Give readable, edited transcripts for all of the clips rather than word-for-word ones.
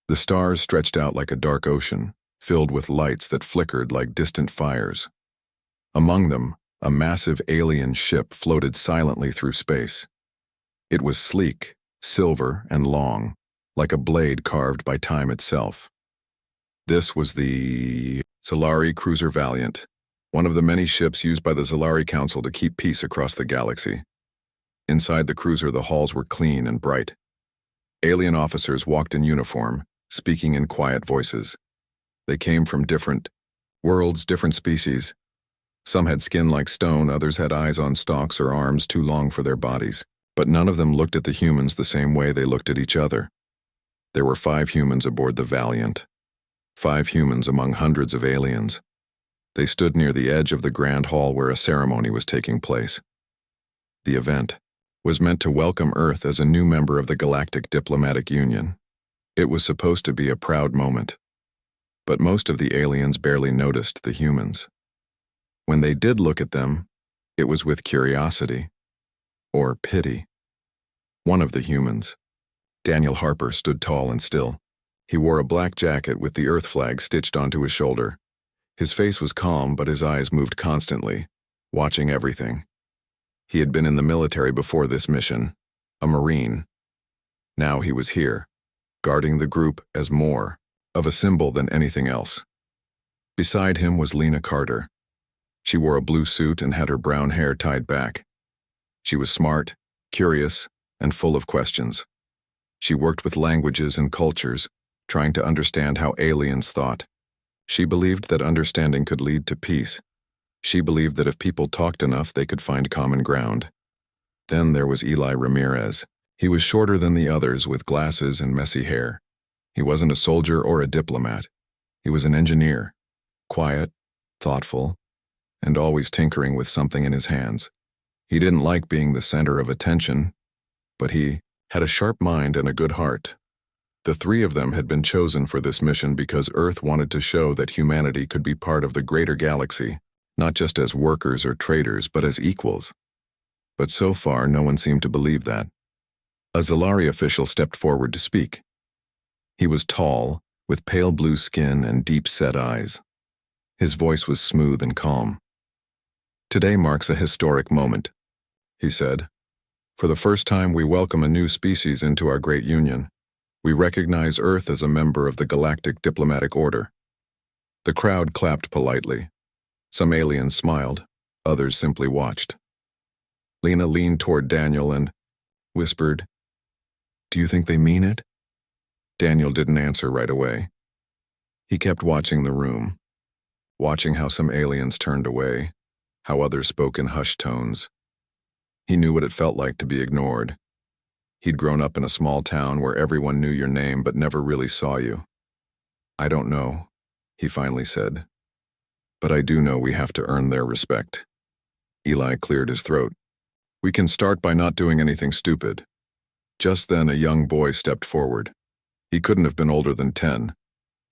The stars stretched out like a dark ocean, filled with lights that flickered like distant fires. Among them, a massive alien ship floated silently through space. It was sleek, silver, and long, like a blade carved by time itself. This was the Zalari Cruiser Valiant, one of the many ships used by the Zalari Council to keep peace across the galaxy. Inside the cruiser, the halls were clean and bright. Alien officers walked in uniform, speaking in quiet voices. They came from different worlds, different species. Some had skin like stone, others had eyes on stalks or arms too long for their bodies. But none of them looked at the humans the same way they looked at each other. There were 5 humans aboard the Valiant. 5 humans among hundreds of aliens. They stood near the edge of the grand hall where a ceremony was taking place. The event was meant to welcome Earth as a new member of the Galactic Diplomatic Union. It was supposed to be a proud moment. But most of the aliens barely noticed the humans. When they did look at them, it was with curiosity. Or pity. One of the humans, Daniel Harper, stood tall and still. He wore a black jacket with the Earth flag stitched onto his shoulder. His face was calm, but his eyes moved constantly, watching everything. He had been in the military before this mission, a Marine. Now he was here, guarding the group as more of a symbol than anything else. Beside him was Lena Carter. She wore a blue suit and had her brown hair tied back. She was smart, curious, and full of questions. She worked with languages and cultures, trying to understand how aliens thought. She believed that understanding could lead to peace. She believed that if people talked enough, they could find common ground. Then there was Eli Ramirez. He was shorter than the others, with glasses and messy hair. He wasn't a soldier or a diplomat. He was an engineer, quiet, thoughtful, and always tinkering with something in his hands. He didn't like being the center of attention, but he had a sharp mind and a good heart. The 3 of them had been chosen for this mission because Earth wanted to show that humanity could be part of the greater galaxy, not just as workers or traders, but as equals. But so far, no one seemed to believe that. A Zalari official stepped forward to speak. He was tall, with pale blue skin and deep-set eyes. His voice was smooth and calm. "Today marks a historic moment," he said. "For the first time, we welcome a new species into our great union. We recognize Earth as a member of the Galactic Diplomatic Order." The crowd clapped politely. Some aliens smiled, others simply watched. Lena leaned toward Daniel and whispered, "Do you think they mean it?" Daniel didn't answer right away. He kept watching the room, watching how some aliens turned away, how others spoke in hushed tones. He knew what it felt like to be ignored. He'd grown up in a small town where everyone knew your name but never really saw you. "I don't know," he finally said. "But I do know we have to earn their respect." Eli cleared his throat. "We can start by not doing anything stupid." Just then, a young boy stepped forward. He couldn't have been older than 10.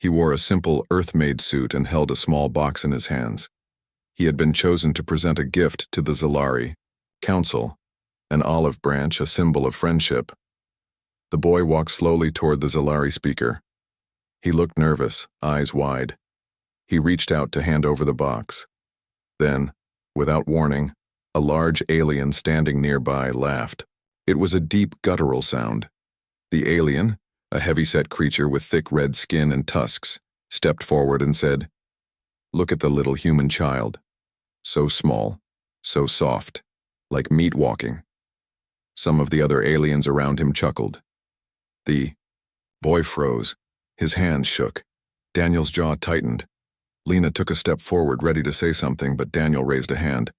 He wore a simple Earth-made suit and held a small box in his hands. He had been chosen to present a gift to the Zalari Council, an olive branch, a symbol of friendship. The boy walked slowly toward the Zalari speaker. He looked nervous, eyes wide. He reached out to hand over the box. Then, without warning, a large alien standing nearby laughed. It was a deep, guttural sound. The alien, a heavy-set creature with thick red skin and tusks, stepped forward and said, "Look at the little human child. So small, so soft, like meat walking." Some of the other aliens around him chuckled. The boy froze. His hands shook. Daniel's jaw tightened. Lena took a step forward, ready to say something, but Daniel raised a hand.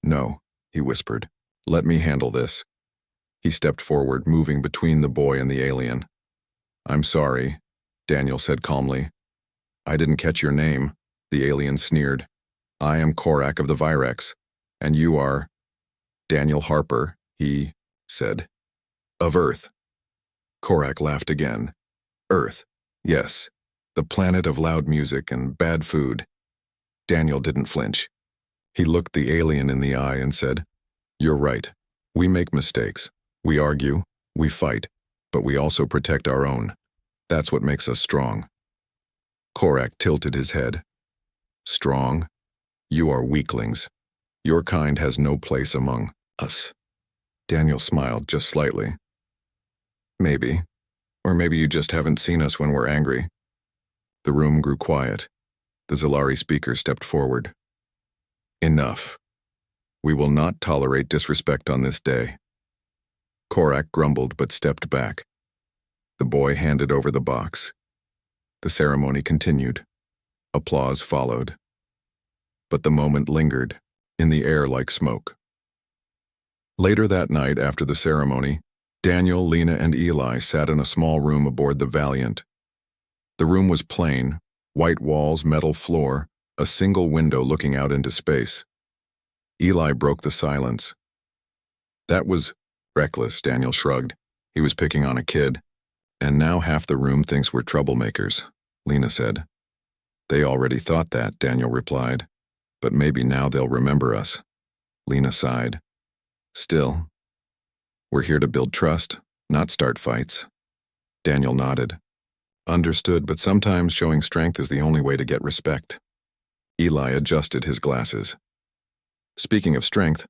"No," he whispered. "Let me handle this." He stepped forward, moving between the boy and the alien. "I'm sorry," Daniel said calmly. "I didn't catch your name," the alien sneered. "I am Korak of the Virex, and you are—" "Daniel Harper," he said. "Of Earth." Korak laughed again. "Earth, yes. The planet of loud music and bad food." Daniel didn't flinch. He looked the alien in the eye and said, "You're right. We make mistakes. We argue, we fight, but we also protect our own. That's what makes us strong. Korak tilted his head. Strong? You are weaklings. Your kind has no place among us. Daniel smiled just slightly. Maybe. Or maybe you just haven't seen us when we're angry. The room grew quiet. The Zalari speaker stepped forward. Enough. We will not tolerate disrespect on this day. Korak grumbled but stepped back. The boy handed over the box. The ceremony continued. Applause followed. But the moment lingered, in the air like smoke. Later that night, after the ceremony, Daniel, Lena, and Eli sat in a small room aboard the Valiant. The room was plain, white walls, metal floor, a single window looking out into space. Eli broke the silence. That was reckless, Daniel shrugged. He was picking on a kid. And now half the room thinks we're troublemakers, Lena said. They already thought that, Daniel replied. But maybe now they'll remember us. Lena sighed. Still, we're here to build trust, not start fights. Daniel nodded. Understood, but sometimes showing strength is the only way to get respect. Eli adjusted his glasses. Speaking of strength,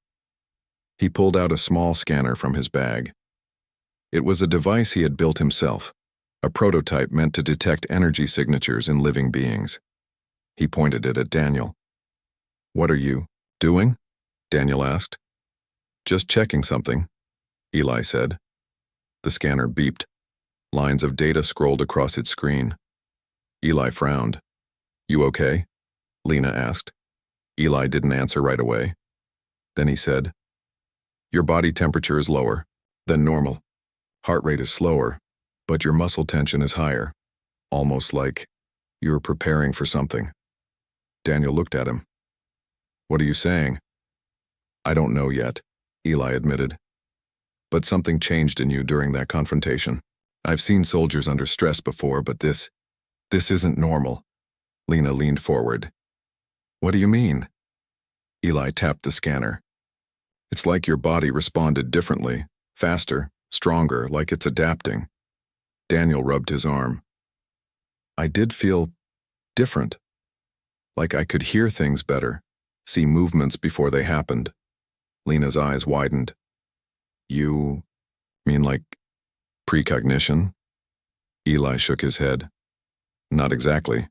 he pulled out a small scanner from his bag. It was a device he had built himself, a prototype meant to detect energy signatures in living beings. He pointed it at Daniel. What are you doing? Daniel asked. Just checking something, Eli said. The scanner beeped. Lines of data scrolled across its screen. Eli frowned. You okay? Lena asked. Eli didn't answer right away. Then he said, Your body temperature is lower than normal. Heart rate is slower, but your muscle tension is higher, almost like you're preparing for something. Daniel looked at him. What are you saying? I don't know yet, Eli admitted. But something changed in you during that confrontation. I've seen soldiers under stress before, but this isn't normal. Lena leaned forward. What do you mean? Eli tapped the scanner. It's like your body responded differently, faster, stronger, like it's adapting. Daniel rubbed his arm. I did feel different. Like I could hear things better, see movements before they happened. Lena's eyes widened. You mean like precognition? Eli shook his head. Not exactly.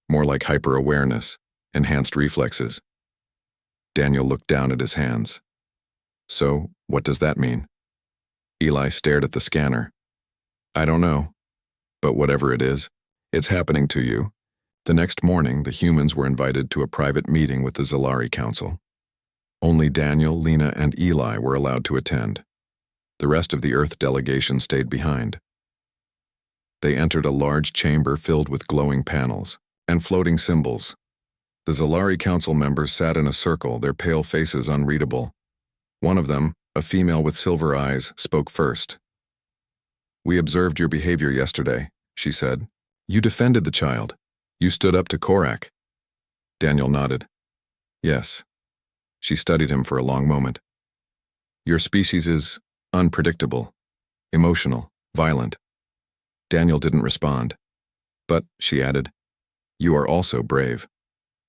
More like hyper-awareness, enhanced reflexes. Daniel looked down at his hands. So, what does that mean? Eli stared at the scanner. I don't know. But whatever it is, it's happening to you. The next morning, the humans were invited to a private meeting with the Zalari Council. Only Daniel, Lena, and Eli were allowed to attend. The rest of the Earth delegation stayed behind. They entered a large chamber filled with glowing panels and floating symbols. The Zalari Council members sat in a circle, their pale faces unreadable. One of them, a female with silver eyes, spoke first. We observed your behavior yesterday, she said. You defended the child. You stood up to Korak. Daniel nodded. Yes. She studied him for a long moment. Your species is unpredictable, emotional, violent. Daniel didn't respond. But, she added, you are also brave.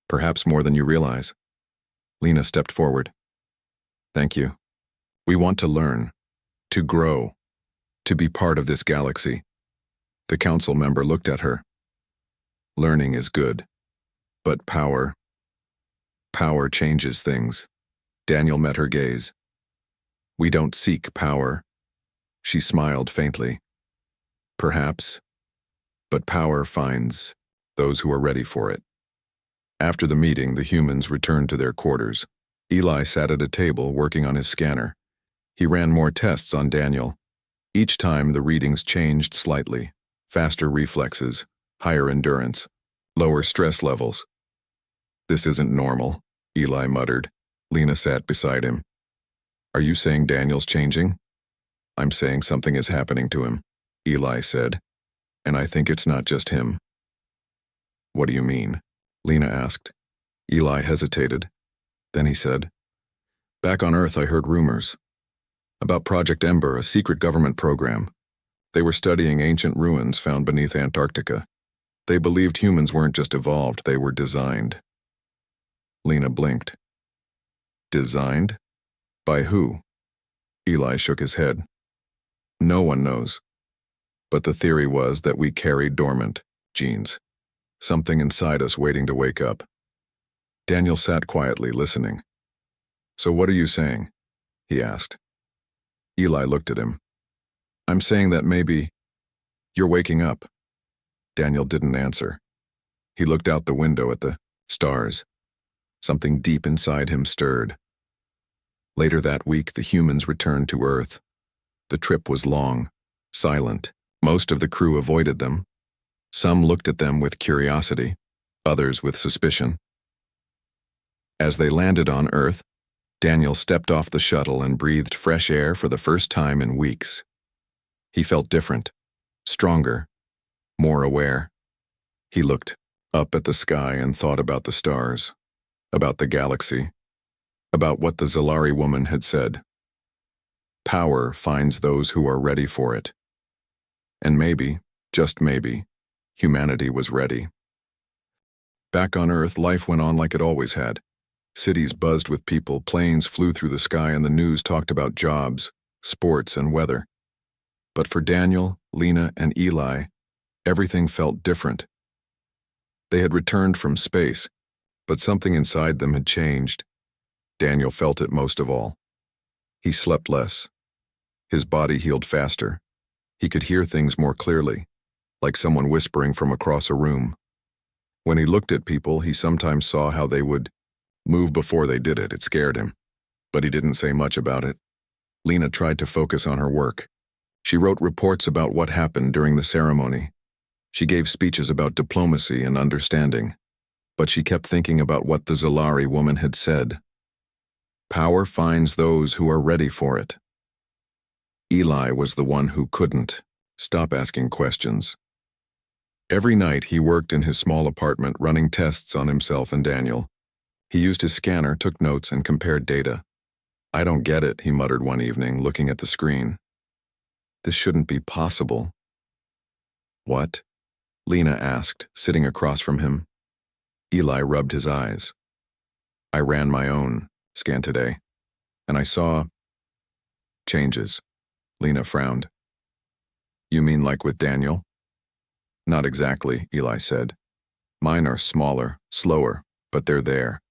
Perhaps more than you realize. Lena stepped forward. Thank you. We want to learn, to grow, to be part of this galaxy. The council member looked at her. Learning is good, but power changes things. Daniel met her gaze. We don't seek power. She smiled faintly. Perhaps, but power finds those who are ready for it. After the meeting, the humans returned to their quarters. Eli sat at a table working on his scanner. He ran more tests on Daniel. Each time the readings changed slightly. Faster reflexes, higher endurance, lower stress levels. This isn't normal, Eli muttered. Lena sat beside him. Are you saying Daniel's changing? I'm saying something is happening to him, Eli said. And I think it's not just him. What do you mean? Lena asked. Eli hesitated. Then he said, Back on Earth I heard rumors. About Project Ember, a secret government program. They were studying ancient ruins found beneath Antarctica. They believed humans weren't just evolved, they were designed. Lena blinked. Designed? By who? Eli shook his head. No one knows. But the theory was that we carried dormant genes, something inside us waiting to wake up. Daniel sat quietly, listening. So what are you saying? He asked. Eli looked at him. I'm saying that maybe you're waking up. Daniel didn't answer. He looked out the window at the stars. Something deep inside him stirred. Later that week, the humans returned to Earth. The trip was long, silent. Most of the crew avoided them. Some looked at them with curiosity, others with suspicion. As they landed on Earth, Daniel stepped off the shuttle and breathed fresh air for the first time in weeks. He felt different, stronger, more aware. He looked up at the sky and thought about the stars, about the galaxy, about what the Zalari woman had said. Power finds those who are ready for it. And maybe, just maybe, humanity was ready. Back on Earth, life went on like it always had. Cities buzzed with people, planes flew through the sky, and the news talked about jobs, sports, and weather. But for Daniel, Lena, and Eli, everything felt different. They had returned from space, but something inside them had changed. Daniel felt it most of all. He slept less. His body healed faster. He could hear things more clearly, like someone whispering from across a room. When he looked at people, he sometimes saw how they would move before they did it. It scared him, but he didn't say much about it. Lena tried to focus on her work. She wrote reports about what happened during the ceremony. She gave speeches about diplomacy and understanding, but she kept thinking about what the Zalari woman had said. Power finds those who are ready for it. Eli was the one who couldn't stop asking questions. Every night he worked in his small apartment running tests on himself and Daniel. He used his scanner, took notes, and compared data. I don't get it, he muttered one evening, looking at the screen. This shouldn't be possible. What? Lena asked, sitting across from him. Eli rubbed his eyes. I ran my own scan today, and I saw changes. Lena frowned. You mean like with Daniel? Not exactly, Eli said. Mine are smaller, slower, but they're there.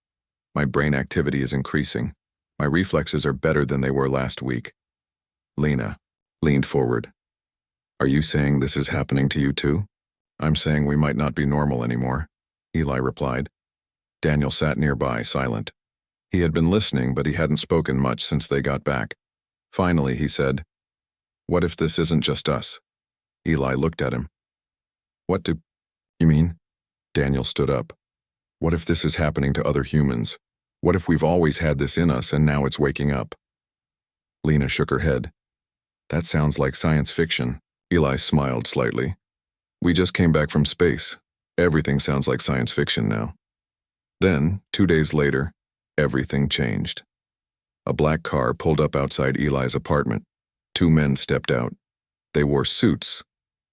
My brain activity is increasing. My reflexes are better than they were last week. Lena leaned forward. Are you saying this is happening to you too? I'm saying we might not be normal anymore, Eli replied. Daniel sat nearby, silent. He had been listening, but he hadn't spoken much since they got back. Finally, he said, What if this isn't just us? Eli looked at him. What do you mean? Daniel stood up. What if this is happening to other humans? What if we've always had this in us and now it's waking up? Lena shook her head. That sounds like science fiction. Eli smiled slightly. We just came back from space. Everything sounds like science fiction now. Then, 2 days later, everything changed. A black car pulled up outside Eli's apartment. 2 men stepped out. They wore suits.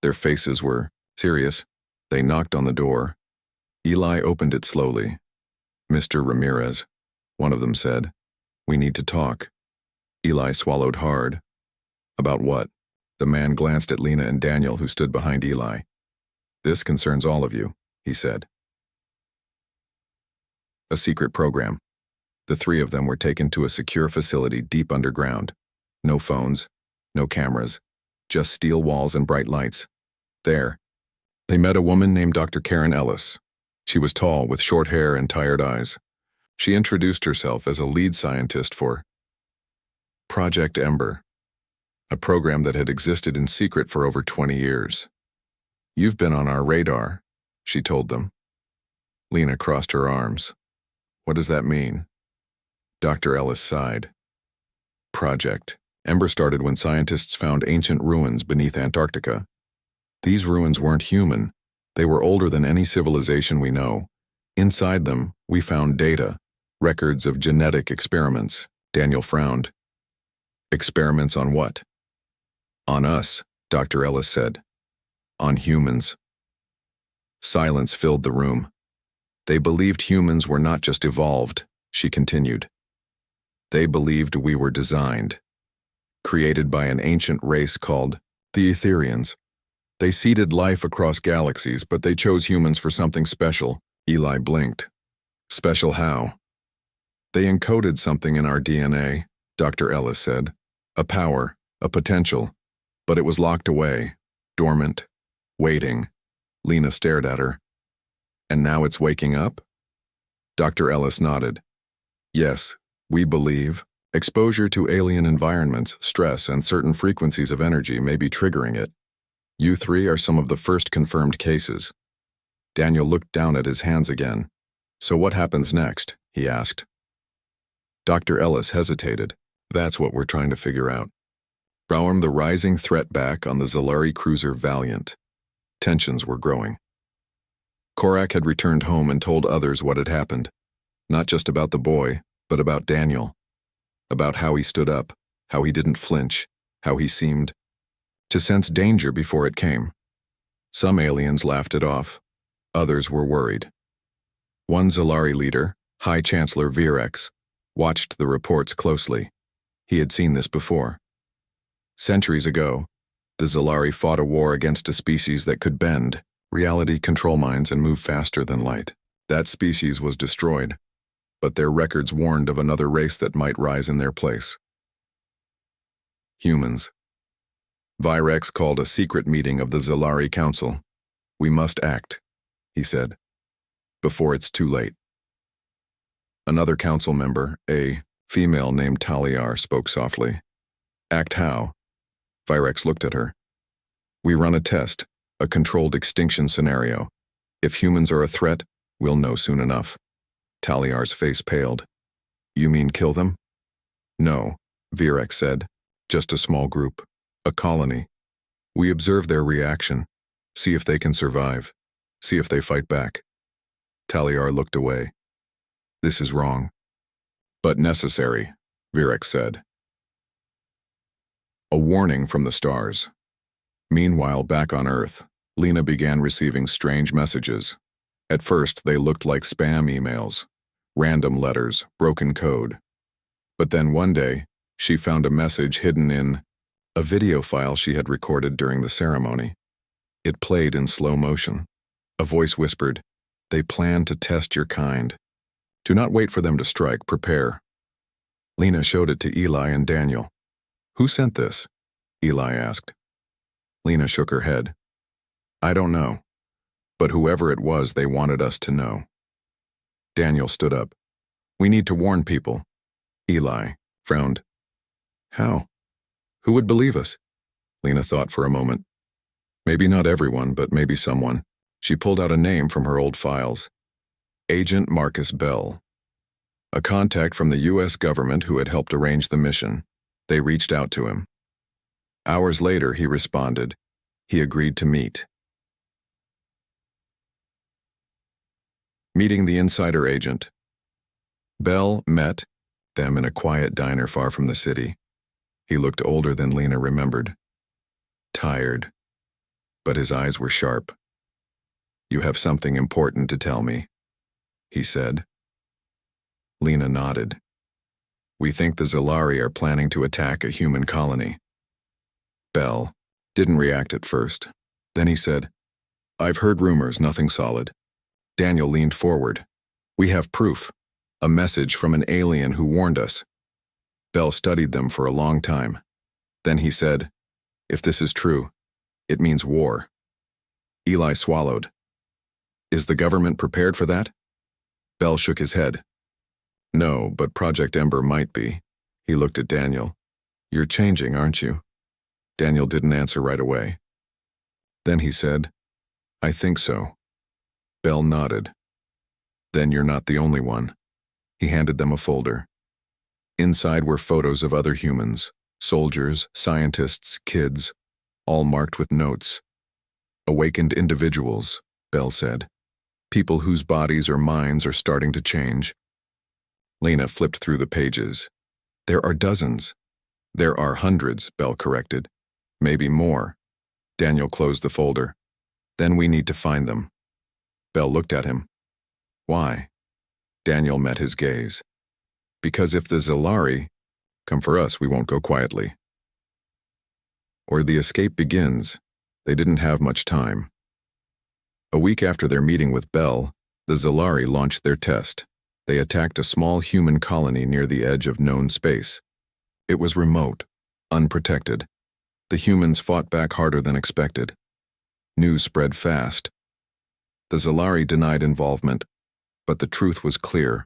Their faces were serious. They knocked on the door. Eli opened it slowly. Mr. Ramirez, one of them said. We need to talk. Eli swallowed hard. About what? The man glanced at Lena and Daniel, who stood behind Eli. This concerns all of you, he said. A secret program. The 3 of them were taken to a secure facility deep underground. No phones, no cameras, just steel walls and bright lights. There, they met a woman named Dr. Karen Ellis. She was tall, with short hair and tired eyes. She introduced herself as a lead scientist for Project Ember, a program that had existed in secret for over 20 years. You've been on our radar, she told them. Lena crossed her arms. What does that mean? Dr. Ellis sighed. Project Ember started when scientists found ancient ruins beneath Antarctica. These ruins weren't human. They were older than any civilization we know. Inside them, we found data, records of genetic experiments. Daniel frowned. Experiments on what? On us, Dr. Ellis said. On humans. Silence filled the room. They believed humans were not just evolved, she continued. They believed we were designed, created by an ancient race called the Etherians. They seeded life across galaxies, but they chose humans for something special. Eli blinked. Special how? They encoded something in our DNA, Dr. Ellis said. A power, a potential. But it was locked away, dormant, waiting. Lena stared at her. And now it's waking up? Dr. Ellis nodded. Yes, we believe. Exposure to alien environments, stress, and certain frequencies of energy may be triggering it. You three are some of the first confirmed cases. Daniel looked down at his hands again. So what happens next? He asked. Dr. Ellis hesitated. That's what we're trying to figure out. Roam the rising threat back on the Zalari cruiser Valiant. Tensions were growing. Korak had returned home and told others what had happened. Not just about the boy, but about Daniel. About how he stood up, how he didn't flinch, how he seemed to sense danger before it came. Some aliens laughed it off. Others were worried. One Zalari leader, High Chancellor Virex, watched the reports closely. He had seen this before. Centuries ago, the Zalari fought a war against a species that could bend reality control minds and move faster than light. That species was destroyed, but their records warned of another race that might rise in their place. Humans. Virex called a secret meeting of the Zalari Council. We must act, he said, before it's too late. Another council member, a female named Taliar, spoke softly. Act how? Virex looked at her. We run a test, a controlled extinction scenario. If humans are a threat, we'll know soon enough. Taliar's face paled. You mean kill them? No, Virex said. Just a small group. A colony. We observe their reaction. See if they can survive. See if they fight back. Taliar looked away. This is wrong. But necessary, Virex said. A warning from the stars. Meanwhile, back on Earth, Lena began receiving strange messages. At first, they looked like spam emails, random letters, broken code. But then one day, she found a message hidden in a video file she had recorded during the ceremony. It played in slow motion. A voice whispered, They plan to test your kind. Do not wait for them to strike, prepare. Lena showed it to Eli and Daniel. Who sent this? Eli asked. Lena shook her head. I don't know. But whoever it was, they wanted us to know. Daniel stood up. We need to warn people. Eli frowned. How? Who would believe us? Lena thought for a moment. Maybe not everyone, but maybe someone. She pulled out a name from her old files. Agent Marcus Bell. A contact from the U.S. government who had helped arrange the mission. They reached out to him. Hours later, he responded. He agreed to meet. Meeting the insider agent. Bell met them in a quiet diner far from the city. He looked older than Lena remembered. Tired. But his eyes were sharp. You have something important to tell me, he said. Lena nodded. We think the Zalari are planning to attack a human colony. Bell didn't react at first. Then he said, I've heard rumors, nothing solid. Daniel leaned forward. We have proof. A message from an alien who warned us. Bell studied them for a long time. Then he said, if this is true, it means war. Eli swallowed. Is the government prepared for that? Bell shook his head. No, but Project Ember might be. He looked at Daniel. You're changing, aren't you? Daniel didn't answer right away. Then he said, I think so. Bell nodded. Then you're not the only one. He handed them a folder. Inside were photos of other humans, soldiers, scientists, kids, all marked with notes. Awakened individuals, Bell said. People whose bodies or minds are starting to change. Lena flipped through the pages. There are dozens. There are hundreds, Bell corrected. Maybe more. Daniel closed the folder. Then we need to find them. Bell looked at him. Why? Daniel met his gaze. Because if the Zalari come for us, we won't go quietly. Or the escape begins. They didn't have much time. A week after their meeting with Bell, the Zalari launched their test. They attacked a small human colony near the edge of known space. It was remote, unprotected. The humans fought back harder than expected. News spread fast. The Zalari denied involvement, but the truth was clear.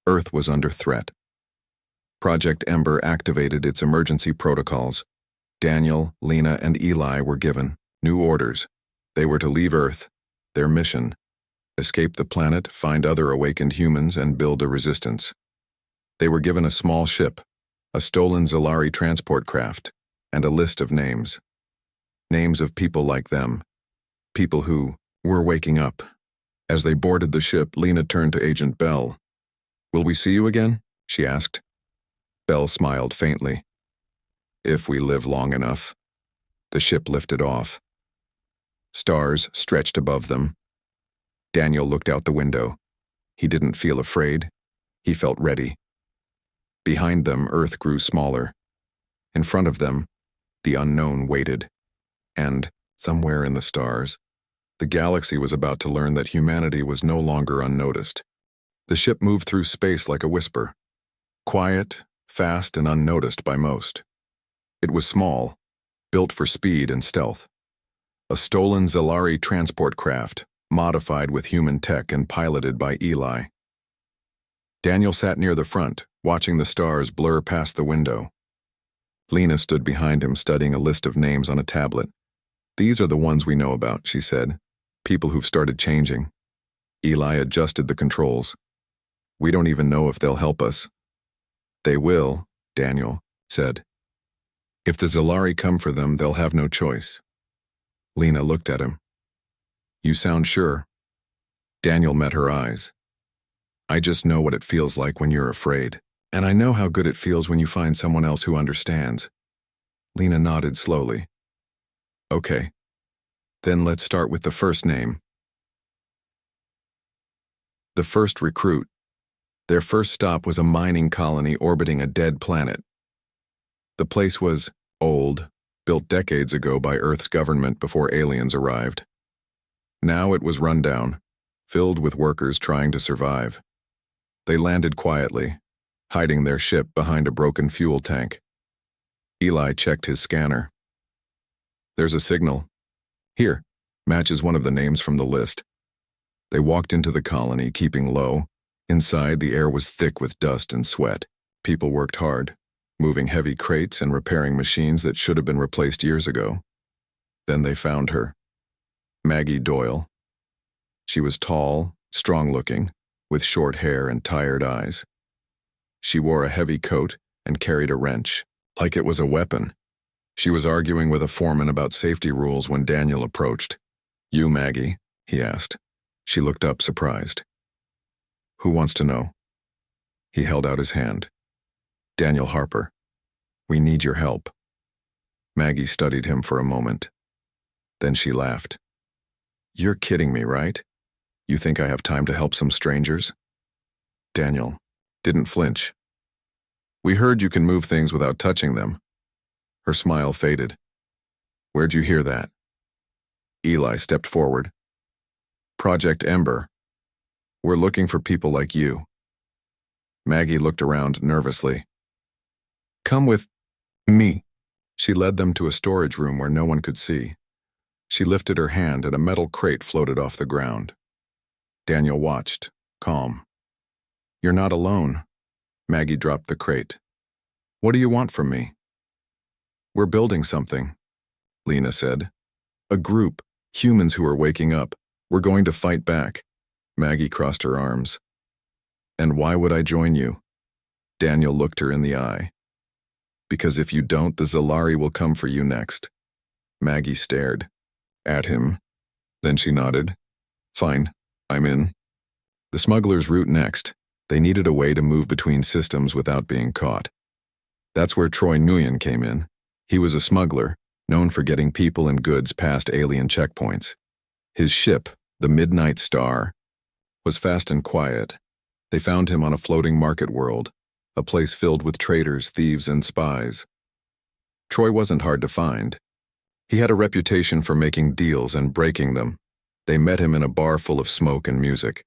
Earth was under threat. Project Ember activated its emergency protocols. Daniel, Lena, and Eli were given new orders. They were to leave Earth. Their mission: escape the planet, find other awakened humans, and build a resistance. They were given a small ship, a stolen Zalari transport craft, and a list of names. Names of people like them. People who were waking up. As they boarded the ship, Lena turned to Agent Bell. Will we see you again? She asked. Bell smiled faintly. If we live long enough. The ship lifted off. Stars stretched above them. Daniel looked out the window. He didn't feel afraid. He felt ready. Behind them, Earth grew smaller. In front of them, the unknown waited. And, somewhere in the stars, the galaxy was about to learn that humanity was no longer unnoticed. The ship moved through space like a whisper. Quiet, fast, and unnoticed by most. It was small, built for speed and stealth. A stolen Zalari transport craft, modified with human tech and piloted by Eli. Daniel sat near the front, watching the stars blur past the window. Lena stood behind him, studying a list of names on a tablet. These are the ones we know about, she said. People who've started changing. Eli adjusted the controls. We don't even know if they'll help us. They will, Daniel said. If the Zalari come for them, they'll have no choice. Lena looked at him. You sound sure. Daniel met her eyes. I just know what it feels like when you're afraid. And I know how good it feels when you find someone else who understands. Lena nodded slowly. Okay. Then let's start with the first name. The first recruit. Their first stop was a mining colony orbiting a dead planet. The place was old, built decades ago by Earth's government before aliens arrived. Now it was run down, filled with workers trying to survive. They landed quietly, hiding their ship behind a broken fuel tank. Eli checked his scanner. There's a signal. Here, matches one of the names from the list. They walked into the colony, keeping low. Inside, the air was thick with dust and sweat. People worked hard, moving heavy crates and repairing machines that should have been replaced years ago. Then they found her. Maggie Doyle. She was tall, strong-looking, with short hair and tired eyes. She wore a heavy coat and carried a wrench, like it was a weapon. She was arguing with a foreman about safety rules when Daniel approached. You, Maggie? He asked. She looked up, surprised. Who wants to know? He held out his hand. Daniel Harper. We need your help. Maggie studied him for a moment. Then she laughed. You're kidding me, right? You think I have time to help some strangers? Daniel didn't flinch. We heard you can move things without touching them. Her smile faded. Where'd you hear that? Eli stepped forward. Project Ember. We're looking for people like you. Maggie looked around nervously. Come with me. She led them to a storage room where no one could see. She lifted her hand and a metal crate floated off the ground. Daniel watched, calm. You're not alone. Maggie dropped the crate. What do you want from me? We're building something, Lena said. A group, humans who are waking up. We're going to fight back. Maggie crossed her arms. And why would I join you? Daniel looked her in the eye. Because if you don't, the Zalari will come for you next. Maggie stared at him. Then she nodded. Fine, I'm in. The smugglers' route next. They needed a way to move between systems without being caught. That's where Troy Nguyen came in. He was a smuggler, known for getting people and goods past alien checkpoints. His ship, the Midnight Star, was fast and quiet. They found him on a floating market world, a place filled with traders, thieves, and spies. Troy wasn't hard to find. He had a reputation for making deals and breaking them. They met him in a bar full of smoke and music.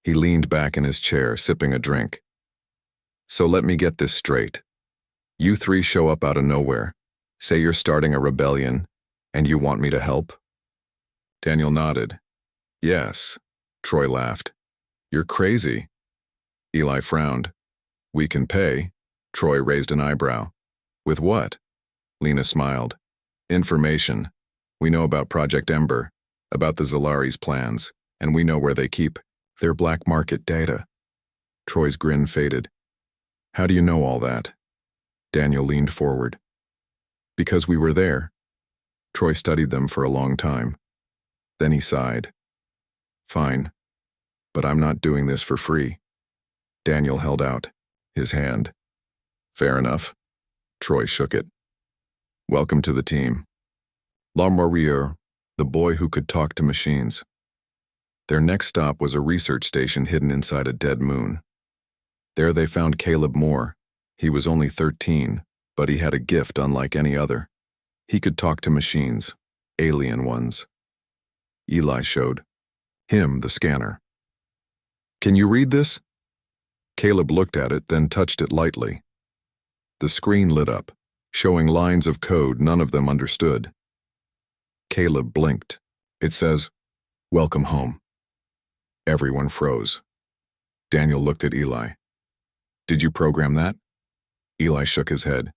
He leaned back in his chair, sipping a drink. "So let me get this straight. You three show up out of nowhere, say you're starting a rebellion, and you want me to help?" Daniel nodded. "Yes." Troy laughed. "You're crazy." Eli frowned. "We can pay." Troy raised an eyebrow. "With what?" Lena smiled. "Information. We know about Project Ember, about the Zalari's plans, and we know where they keep their black market data." Troy's grin faded. "How do you know all that?" Daniel leaned forward. "Because we were there." Troy studied them for a long time. Then he sighed. "Fine, but I'm not doing this for free." Daniel held out his hand. "Fair enough." Troy shook it. "Welcome to the team." L'Armurier, the boy who could talk to machines. Their next stop was a research station hidden inside a dead moon. There they found Caleb Moore. He was only 13, but he had a gift unlike any other. He could talk to machines, alien ones. Eli showed him the scanner. "Can you read this?" Caleb looked at it, then touched it lightly. The screen lit up, showing lines of code none of them understood. Caleb blinked. "It says, 'Welcome home.'" Everyone froze. Daniel looked at Eli. "Did you program that?" Eli shook his head.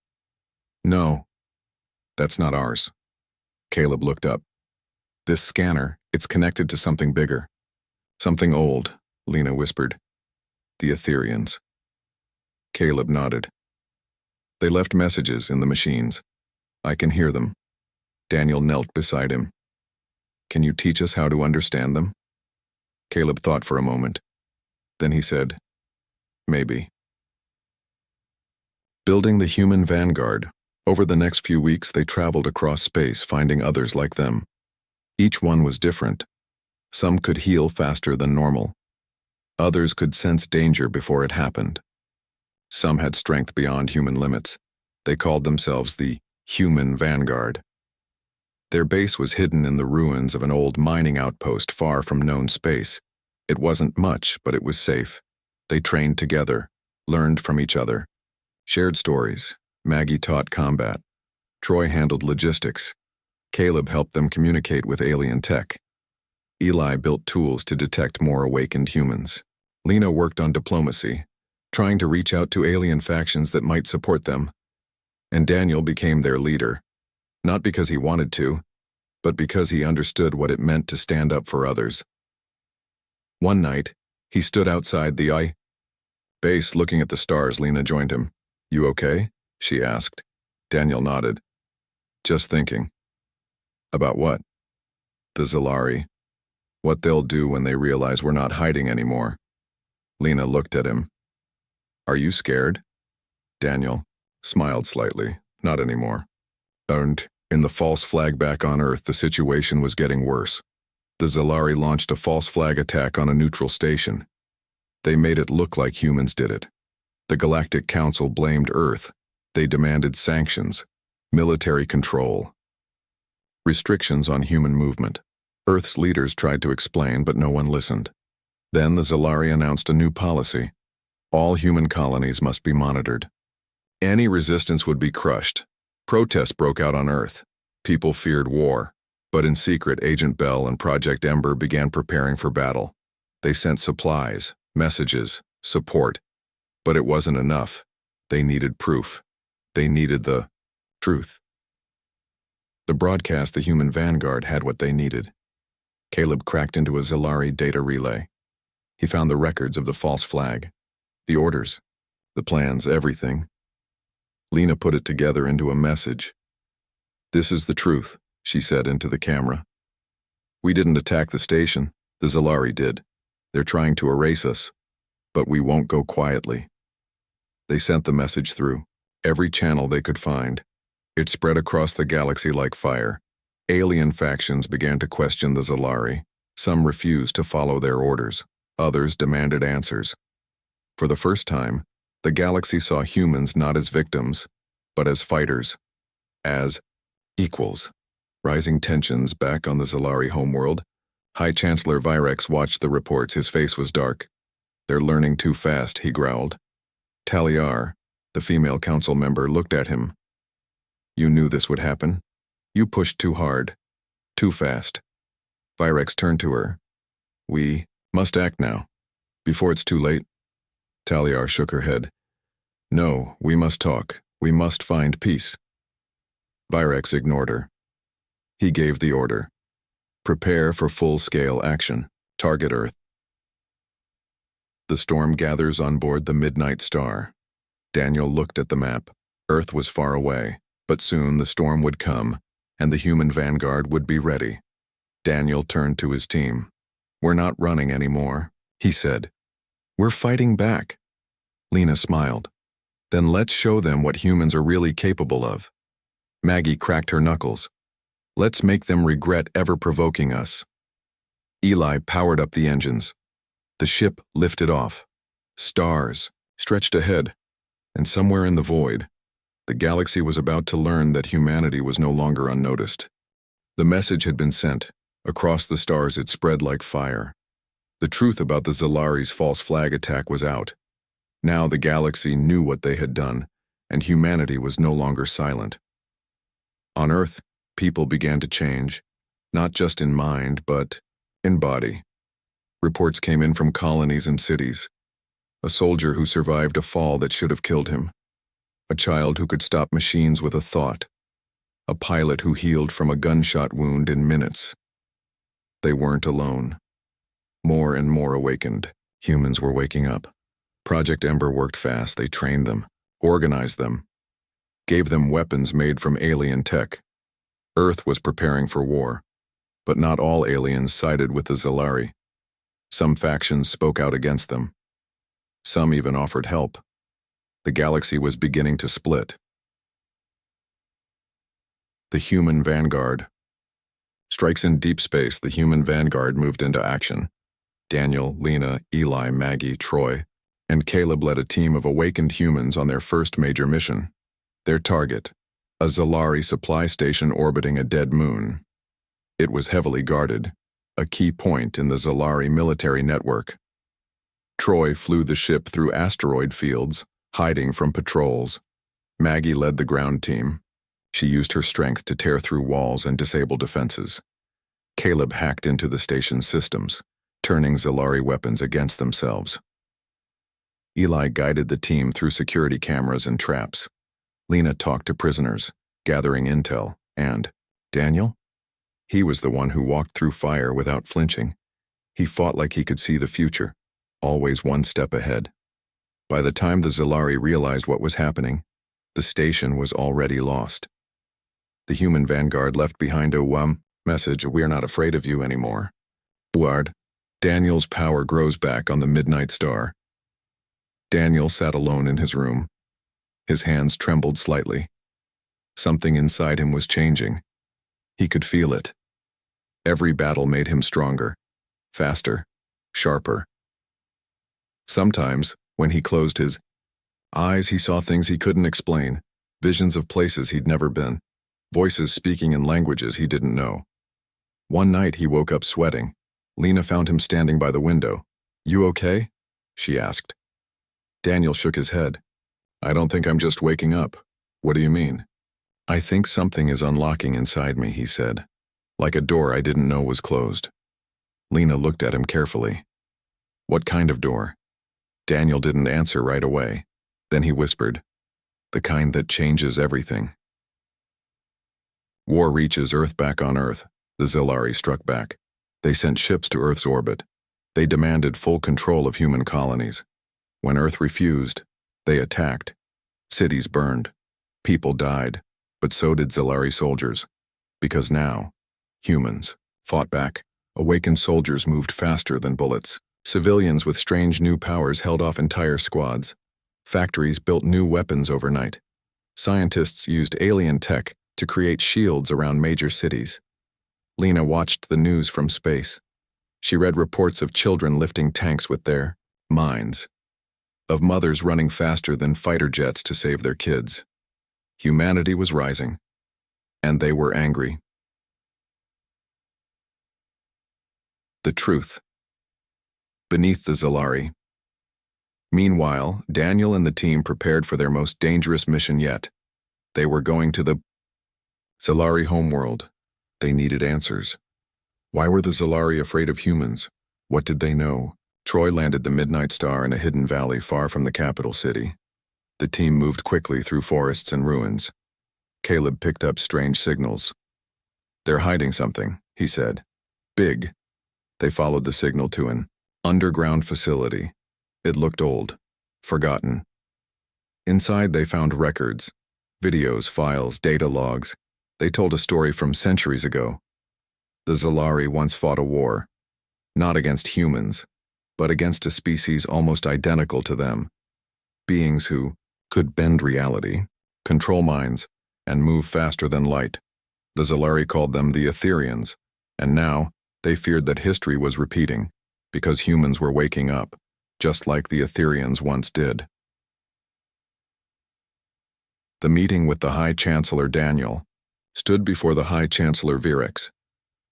"No, that's not ours." Caleb looked up. "This scanner, it's connected to something bigger. Something old," Lena whispered. "The Etherians." Caleb nodded. "They left messages in the machines. I can hear them." Daniel knelt beside him. "Can you teach us how to understand them?" Caleb thought for a moment. Then he said, "Maybe." Building the human vanguard, over the next few weeks they traveled across space finding others like them. Each one was different. Some could heal faster than normal. Others could sense danger before it happened. Some had strength beyond human limits. They called themselves the Human Vanguard. Their base was hidden in the ruins of an old mining outpost far from known space. It wasn't much, but it was safe. They trained together, learned from each other, shared stories. Maggie taught combat. Troy handled logistics. Caleb helped them communicate with alien tech. Eli built tools to detect more awakened humans. Lena worked on diplomacy, trying to reach out to alien factions that might support them. And Daniel became their leader, not because he wanted to, but because he understood what it meant to stand up for others. One night, he stood outside the base looking at the stars. Lena joined him. "You okay?" she asked. Daniel nodded. "Just thinking." "About what?" "The Zalari. What they'll do when they realize we're not hiding anymore." Lena looked at him. "Are you scared?" Daniel smiled slightly. "Not anymore." And in the false flag back on Earth, the situation was getting worse. The Zalari launched a false flag attack on a neutral station. They made it look like humans did it. The Galactic Council blamed Earth. They demanded sanctions, military control, restrictions on human movement. Earth's leaders tried to explain, but no one listened. Then the Zalari announced a new policy. All human colonies must be monitored. Any resistance would be crushed. Protests broke out on Earth. People feared war. But in secret, Agent Bell and Project Ember began preparing for battle. They sent supplies, messages, support. But it wasn't enough. They needed proof. They needed the truth. The broadcast, the Human Vanguard, had what they needed. Caleb cracked into a Zalari data relay. He found the records of the false flag, the orders, the plans, everything. Lena put it together into a message. "This is the truth," she said into the camera. "We didn't attack the station. The Zalari did. They're trying to erase us. But we won't go quietly." They sent the message through every channel they could find. It spread across the galaxy like fire. Alien factions began to question the Zalari. Some refused to follow their orders. Others demanded answers. For the first time, the galaxy saw humans not as victims, but as fighters, as equals. Rising tensions back on the Zalari homeworld. High Chancellor Virex watched the reports. His face was dark. "They're learning too fast," he growled. Taliar, the female council member, looked at him. "You knew this would happen. You pushed too hard. Too fast." Virex turned to her. "We must act now, before it's too late." Taliar shook her head. "No, we must talk. We must find peace." Virex ignored her. He gave the order. "Prepare for full-scale action. Target Earth." The storm gathers on board the Midnight Star. Daniel looked at the map. Earth was far away, but soon the storm would come, and the human vanguard would be ready. Daniel turned to his team. "We're not running anymore," he said. "We're fighting back." Lena smiled. "Then let's show them what humans are really capable of." Maggie cracked her knuckles. "Let's make them regret ever provoking us." Eli powered up the engines. The ship lifted off. Stars stretched ahead, and somewhere in the void, the galaxy was about to learn that humanity was no longer unnoticed. The message had been sent. Across the stars it spread like fire. The truth about the Zalari's false flag attack was out. Now the galaxy knew what they had done, and humanity was no longer silent. On Earth, people began to change, not just in mind, but in body. Reports came in from colonies and cities. A soldier who survived a fall that should have killed him. A child who could stop machines with a thought. A pilot who healed from a gunshot wound in minutes. They weren't alone. More and more awakened. Humans were waking up. Project Ember worked fast. They trained them, organized them, gave them weapons made from alien tech. Earth was preparing for war, but not all aliens sided with the Zalari. Some factions spoke out against them. Some even offered help. The galaxy was beginning to split. The human vanguard. Strikes in deep space, the human vanguard moved into action. Daniel, Lena, Eli, Maggie, Troy, and Caleb led a team of awakened humans on their first major mission. Their target, a Zalari supply station orbiting a dead moon. It was heavily guarded, a key point in the Zalari military network. Troy flew the ship through asteroid fields, hiding from patrols. Maggie led the ground team. She used her strength to tear through walls and disable defenses. Caleb hacked into the station's systems, turning Zalari weapons against themselves. Eli guided the team through security cameras and traps. Lena talked to prisoners, gathering intel, and Daniel? He was the one who walked through fire without flinching. He fought like he could see the future, always one step ahead. By the time the Zalari realized what was happening, the station was already lost. The human vanguard left behind a message, "We're not afraid of you anymore." Ward, Daniel's power grows back on the Midnight Star. Daniel sat alone in his room. His hands trembled slightly. Something inside him was changing. He could feel it. Every battle made him stronger, faster, sharper. Sometimes, when he closed his eyes, he saw things he couldn't explain, visions of places he'd never been, voices speaking in languages he didn't know. One night he woke up sweating. Lena found him standing by the window. "You okay?" she asked. Daniel shook his head. "I don't think I'm just waking up." "What do you mean?" "I think something is unlocking inside me," he said, "like a door I didn't know was closed." Lena looked at him carefully. "What kind of door?" Daniel didn't answer right away. Then he whispered, "The kind that changes everything." War reaches Earth. Back on Earth, the Zalari struck back. They sent ships to Earth's orbit. They demanded full control of human colonies. When Earth refused, they attacked. Cities burned. People died. But so did Zalari soldiers. Because now, humans fought back. Awakened soldiers moved faster than bullets. Civilians with strange new powers held off entire squads. Factories built new weapons overnight. Scientists used alien tech to create shields around major cities. Lena watched the news from space. She read reports of children lifting tanks with their minds, of mothers running faster than fighter jets to save their kids. Humanity was rising, and they were angry. The truth. Beneath the Zalari. Meanwhile, Daniel and the team prepared for their most dangerous mission yet. They were going to the Zalari homeworld. They needed answers. Why were the Zalari afraid of humans? What did they know? Troy landed the Midnight Star in a hidden valley far from the capital city. The team moved quickly through forests and ruins. Caleb picked up strange signals. "They're hiding something," he said. "Big." They followed the signal to an underground facility. It looked old, forgotten. Inside they found records, videos, files, data logs. They told a story from centuries ago. The Zalari once fought a war, not against humans, but against a species almost identical to them. Beings who could bend reality, control minds, and move faster than light. The Zalari called them the Etherians, and now they feared that history was repeating, because humans were waking up, just like the Etherians once did. The meeting with the High Chancellor Daniel stood before the High Chancellor Virex.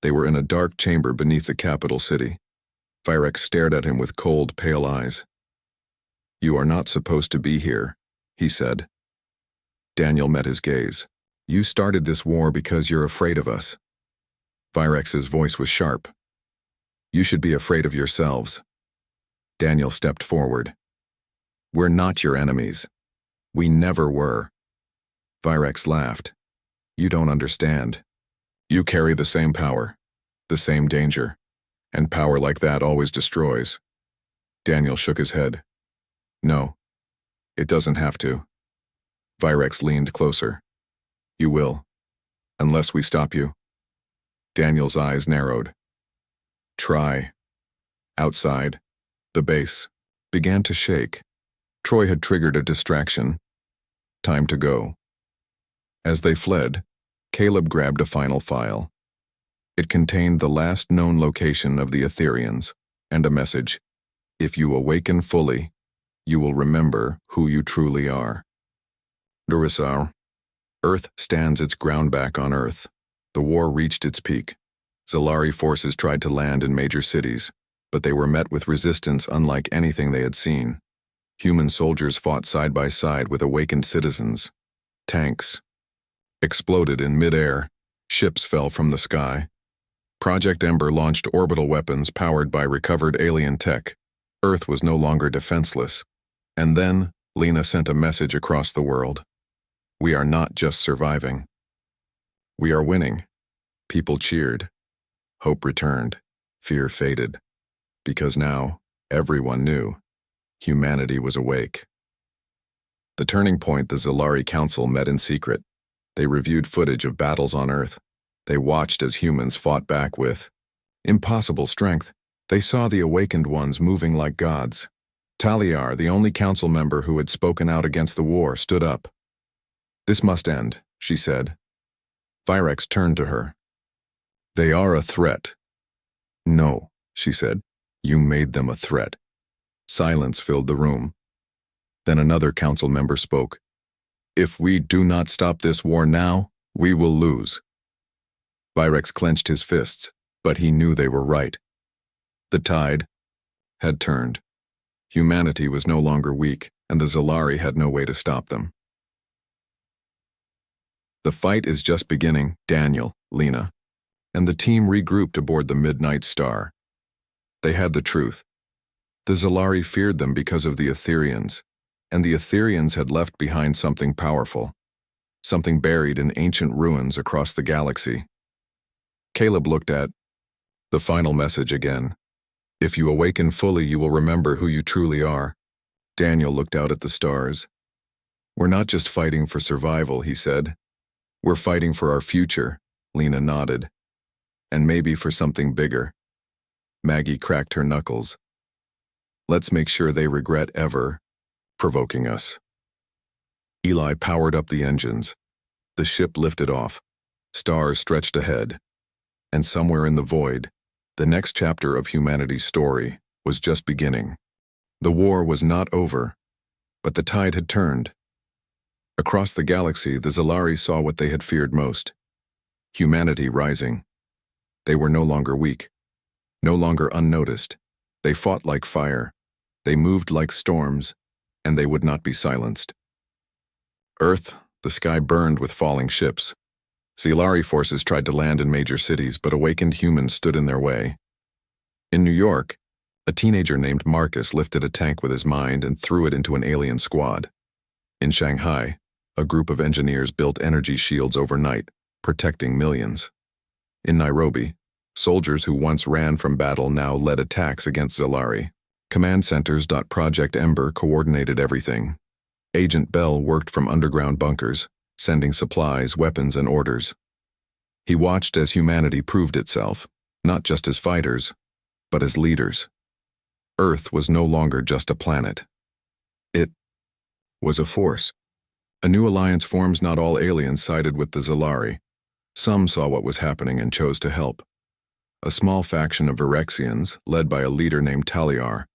They were in a dark chamber beneath the capital city. Virex stared at him with cold, pale eyes. "You are not supposed to be here," he said. Daniel met his gaze. "You started this war because you're afraid of us." Virex's voice was sharp. "You should be afraid of yourselves." Daniel stepped forward. "We're not your enemies. We never were." Virex laughed. "You don't understand. You carry the same power, the same danger, and power like that always destroys." Daniel shook his head. "No, it doesn't have to." Virex leaned closer. "You will, unless we stop you." Daniel's eyes narrowed. "Try." Outside, the base began to shake. Troy had triggered a distraction. Time to go. As they fled, Caleb grabbed a final file. It contained the last known location of the Etherians and a message: "If you awaken fully, you will remember who you truly are." Durisar. Earth stands its ground back on Earth. The war reached its peak. Zalari forces tried to land in major cities, but they were met with resistance unlike anything they had seen. Human soldiers fought side by side with awakened citizens. Tanks exploded in midair. Ships fell from the sky. Project Ember launched orbital weapons powered by recovered alien tech. Earth was no longer defenseless. And then, Lena sent a message across the world. "We are not just surviving. We are winning." People cheered. Hope returned. Fear faded. Because now, everyone knew. Humanity was awake. The turning point, the Zalari Council met in secret. They reviewed footage of battles on Earth. They watched as humans fought back with impossible strength. They saw the awakened ones moving like gods. Taliar, the only council member who had spoken out against the war, stood up. "This must end," she said. Virex turned to her. "They are a threat." "No," she said. "You made them a threat." Silence filled the room. Then another council member spoke. "If we do not stop this war now, we will lose." Virex clenched his fists, but he knew they were right. The tide had turned. Humanity was no longer weak, and the Zalari had no way to stop them. "The fight is just beginning," Daniel, Lena, and the team regrouped aboard the Midnight Star. They had the truth. The Zalari feared them because of the Etherians, and the Etherians had left behind something powerful, something buried in ancient ruins across the galaxy. Caleb looked at the final message again. "If you awaken fully, you will remember who you truly are." Daniel looked out at the stars. "We're not just fighting for survival," he said. "We're fighting for our future," Lena nodded. "And maybe for something bigger." Maggie cracked her knuckles. "Let's make sure they regret ever provoking us." Eli powered up the engines. The ship lifted off. Stars stretched ahead. And somewhere in the void, the next chapter of humanity's story was just beginning. The war was not over, but the tide had turned. Across the galaxy, the Zalari saw what they had feared most. Humanity rising. They were no longer weak, no longer unnoticed. They fought like fire. They moved like storms, and they would not be silenced. Earth, the sky burned with falling ships. Zalari forces tried to land in major cities, but awakened humans stood in their way. In New York, a teenager named Marcus lifted a tank with his mind and threw it into an alien squad. In Shanghai, a group of engineers built energy shields overnight, protecting millions. In Nairobi, soldiers who once ran from battle now led attacks against Zalari. Command centers. Project Ember coordinated everything. Agent Bell worked from underground bunkers, sending supplies, weapons, and orders. He watched as humanity proved itself, not just as fighters, but as leaders. Earth was no longer just a planet. It was a force. A new alliance forms. Not all aliens sided with the Zalari. Some saw what was happening and chose to help. A small faction of Virexians, led by a leader named Taliar,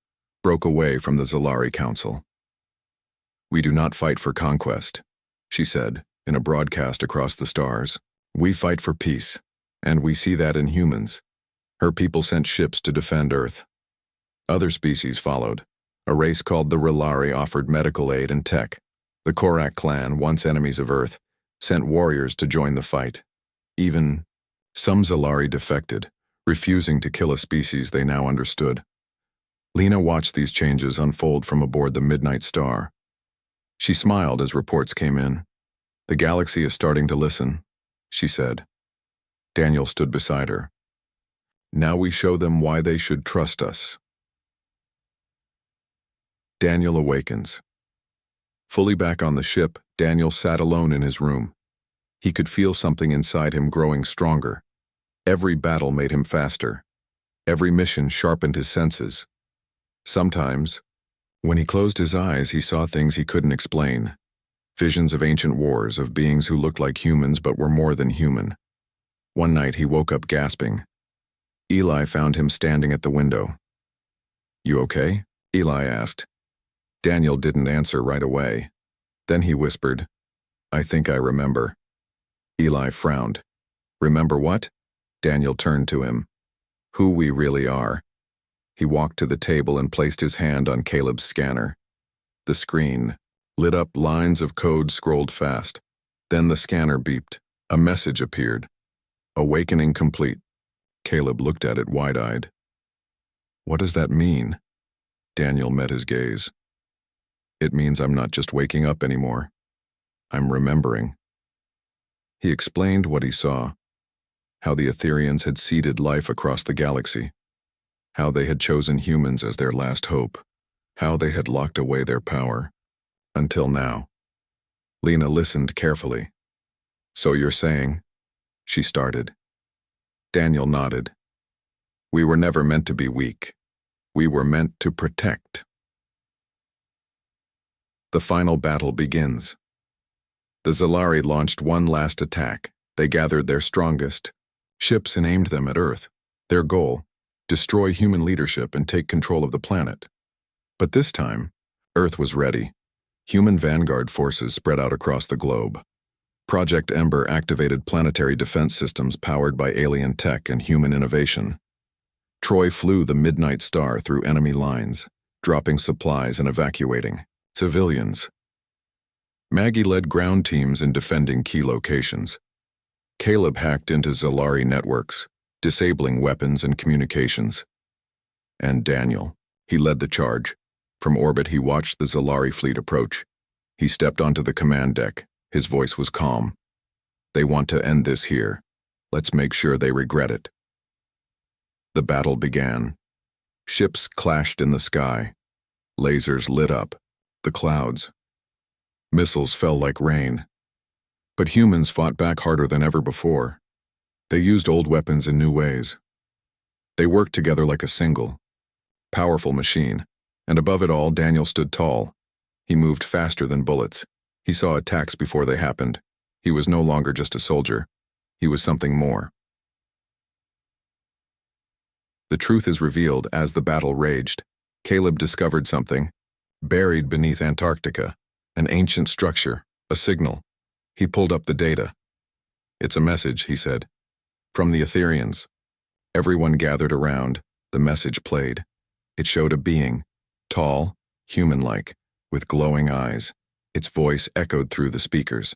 broke away from the Zalari Council. "We do not fight for conquest," she said, in a broadcast across the stars. "We fight for peace, and we see that in humans." Her people sent ships to defend Earth. Other species followed. A race called the Relari offered medical aid and tech. The Korak clan, once enemies of Earth, sent warriors to join the fight. Even some Zalari defected, refusing to kill a species they now understood. Lena watched these changes unfold from aboard the Midnight Star. She smiled as reports came in. "The galaxy is starting to listen," she said. Daniel stood beside her. "Now we show them why they should trust us." Daniel awakens. Fully back on the ship, Daniel sat alone in his room. He could feel something inside him growing stronger. Every battle made him faster. Every mission sharpened his senses. Sometimes, when he closed his eyes, he saw things he couldn't explain. Visions of ancient wars, of beings who looked like humans but were more than human. One night he woke up gasping. Eli found him standing at the window. "You okay?" Eli asked. Daniel didn't answer right away. Then he whispered, "I think I remember." Eli frowned. "Remember what?" Daniel turned to him. "Who we really are." He walked to the table and placed his hand on Caleb's scanner. The screen lit up. Lines of code scrolled fast. Then the scanner beeped. A message appeared. "Awakening complete." Caleb looked at it wide-eyed. "What does that mean?" Daniel met his gaze. "It means I'm not just waking up anymore. I'm remembering." He explained what he saw. How the Etherians had seeded life across the galaxy. How they had chosen humans as their last hope. How they had locked away their power. Until now. Lena listened carefully. "So you're saying?" she started. Daniel nodded. "We were never meant to be weak. We were meant to protect." The final battle begins. The Zalari launched one last attack. They gathered their strongest ships and aimed them at Earth. Their goal, destroy human leadership and take control of the planet. But this time, Earth was ready. Human vanguard forces spread out across the globe. Project Ember activated planetary defense systems powered by alien tech and human innovation. Troy flew the Midnight Star through enemy lines, dropping supplies and evacuating civilians. Maggie led ground teams in defending key locations. Caleb hacked into Zalari networks, disabling weapons and communications. And Daniel, he led the charge. From orbit he watched the Zalari fleet approach. He stepped onto the command deck. His voice was calm. "They want to end this here. Let's make sure they regret it." The battle began. Ships clashed in the sky. Lasers lit up the clouds. Missiles fell like rain. But humans fought back harder than ever before. They used old weapons in new ways. They worked together like a single, powerful machine, and above it all, Daniel stood tall. He moved faster than bullets. He saw attacks before they happened. He was no longer just a soldier. He was something more. The truth is revealed as the battle raged. Caleb discovered something, buried beneath Antarctica, an ancient structure, a signal. He pulled up the data. "It's a message," he said. "From the Etherians." Everyone gathered around. The message played. It showed a being, tall, human-like, with glowing eyes. Its voice echoed through the speakers.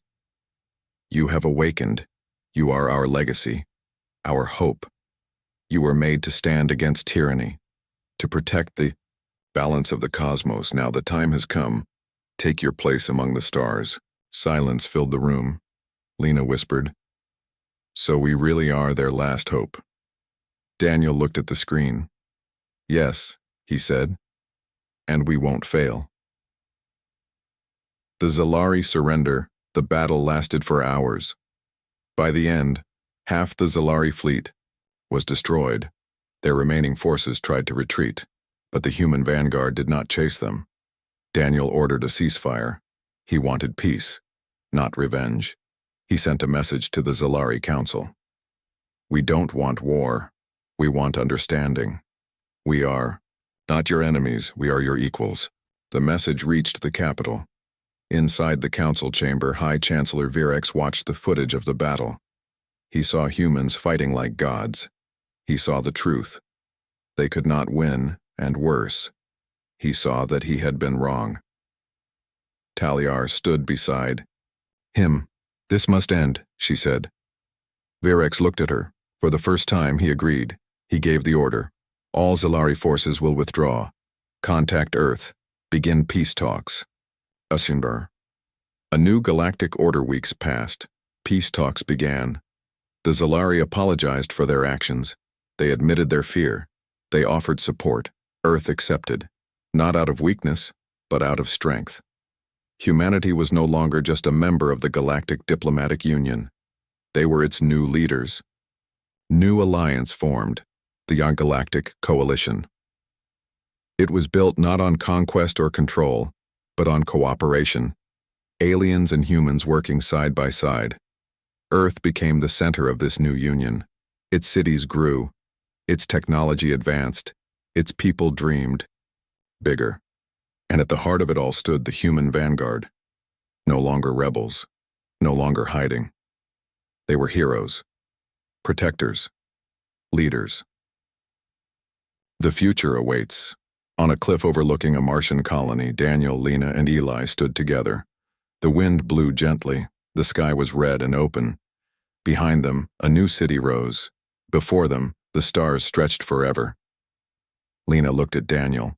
"You have awakened. You are our legacy, our hope. You were made to stand against tyranny, to protect the balance of the cosmos. Now the time has come. Take your place among the stars." Silence filled the room. Lena whispered, "So we really are their last hope." Daniel looked at the screen. "Yes," he said, "and we won't fail." The Zalari surrender. The battle lasted for hours. By the end, half the Zalari fleet was destroyed. Their remaining forces tried to retreat, but the human vanguard did not chase them. Daniel ordered a ceasefire. He wanted peace, not revenge. He sent a message to the Zalari Council. "We don't want war. We want understanding. We are not your enemies, we are your equals." The message reached the capital. Inside the council chamber, High Chancellor Virex watched the footage of the battle. He saw humans fighting like gods. He saw the truth. They could not win, and worse, he saw that he had been wrong. Taliar stood beside him. "This must end," she said. Virex looked at her. For the first time, he agreed. He gave the order. "All Zalari forces will withdraw. Contact Earth. Begin peace talks." Asundar. A new galactic order weeks passed. Peace talks began. The Zalari apologized for their actions. They admitted their fear. They offered support. Earth accepted. Not out of weakness, but out of strength. Humanity was no longer just a member of the Galactic Diplomatic Union. They were its new leaders. New alliance formed, the Galactic Coalition. It was built not on conquest or control, but on cooperation. Aliens and humans working side by side. Earth became the center of this new union. Its cities grew. Its technology advanced. Its people dreamed bigger. And at the heart of it all stood the human vanguard. No longer rebels. No longer hiding. They were heroes. Protectors. Leaders. The future awaits. On a cliff overlooking a Martian colony, Daniel, Lena, and Eli stood together. The wind blew gently. The sky was red and open. Behind them, a new city rose. Before them, the stars stretched forever. Lena looked at Daniel.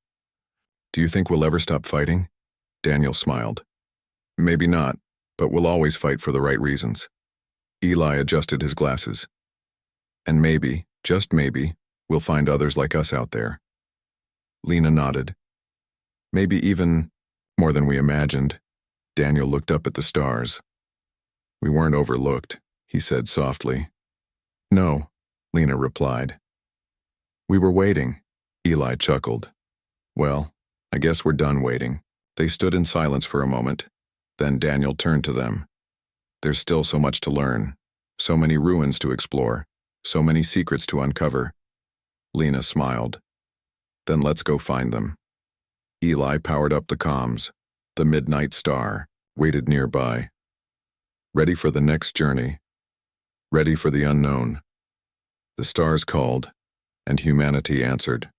"Do you think we'll ever stop fighting?" Daniel smiled. "Maybe not, but we'll always fight for the right reasons." Eli adjusted his glasses. "And maybe, just maybe, we'll find others like us out there." Lena nodded. "Maybe even more than we imagined." Daniel looked up at the stars. "We weren't overlooked," he said softly. "No," Lena replied. "We were waiting." Eli chuckled. "Well, I guess we're done waiting." They stood in silence for a moment. Then Daniel turned to them. "There's still so much to learn, so many ruins to explore, so many secrets to uncover." Lena smiled. "Then let's go find them." Eli powered up the comms. The midnight star waited nearby. Ready for the next journey. Ready for the unknown. The stars called, and humanity answered.